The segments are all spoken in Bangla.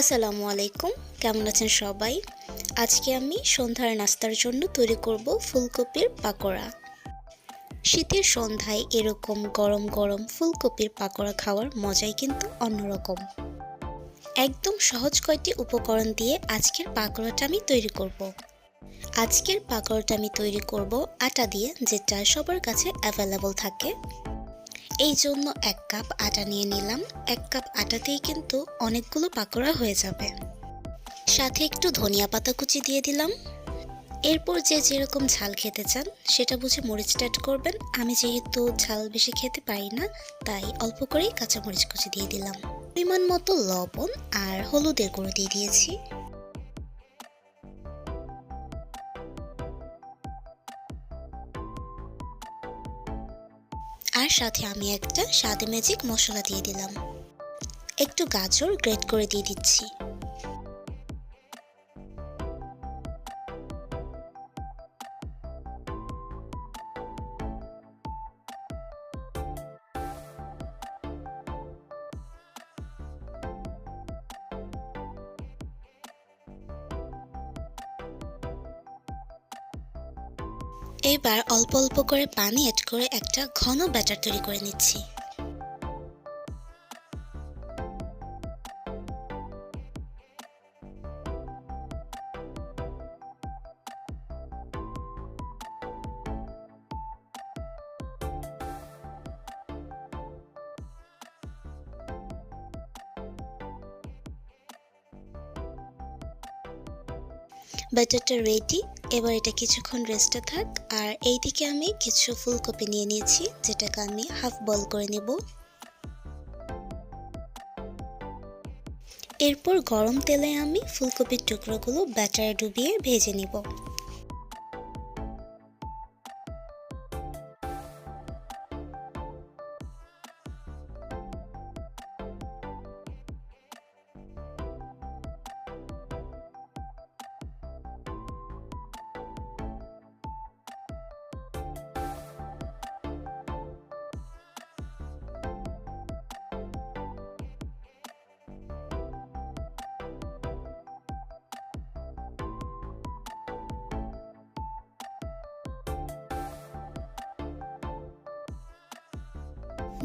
আসসালামু আলাইকুম। কেমন আছেন সবাই? আজকে আমি সন্ধ্যার নাস্তার জন্য তৈরি করব ফুলকপির পাকোড়া। শীতের সন্ধ্যায় এরকম গরম গরম ফুলকপির পাকোড়া খাওয়ার মজাই কিন্তু অন্যরকম। একদম সহজ কয়েকটি উপকরণ দিয়ে আজকের পাকোড়াটা আমি তৈরি করব। আজকের পাকোড়াটা আমি তৈরি করব আটা দিয়ে, যেটা সবার কাছে অ্যাভেলেবল থাকে। এই জন্য 1 কাপ আটা নিয়ে নিলাম। 1 কাপ আটাতেই কিন্তু অনেকগুলো পাকোড়া হয়ে যাবে। সাথে একটু ধনিয়া পাতা কুচি দিয়ে দিলাম। এরপর যে যেরকম ঝাল খেতে চান সেটা বুঝে মরিচটা অ্যাড করবেন। আমি যেহেতু ঝাল বেশি খেতে পারি না, তাই অল্প করেই কাঁচামরিচ কুচি দিয়ে দিলাম। পরিমাণ মতো লবণ আর হলুদের গুঁড়ো দিয়ে দিয়েছি। আর সাথে আমি একটা স্বাদে ম্যাজিক মশলা দিয়ে দিলাম। একটু গাজর গ্রেট করে দিয়ে দিচ্ছি। এবার অল্প অল্প করে পানি অ্যাড করে একটা ঘন ব্যাটার তৈরি করে নিচ্ছি। ব্যাটারটা রেডি। এবার এটা কিছুক্ষণ রেস্টে থাক। আর এইদিকে আমি কিছু ফুলকপি নিয়ে নিয়েছি, যেটাকে আমি হাফ বয়েল করে নেব। এরপর গরম তেলে আমি ফুলকপির টুকরোগুলো ব্যাটারে ডুবিয়ে ভেজে নিব।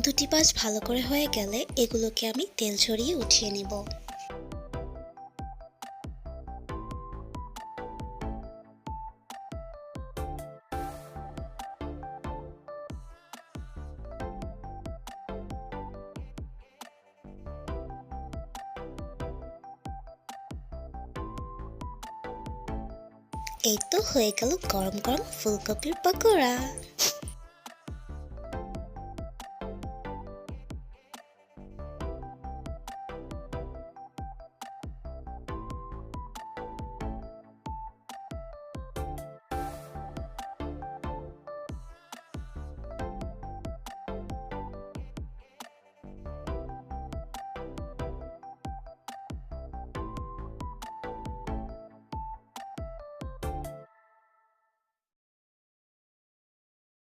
দুটি পাশ ভালো করে হয়ে গেলে এগুলোকে আমি তেল ঝরিয়ে উঠিয়ে নেব। এই তো হয়ে গেল গরম গরম ফুলকপির পকোড়া।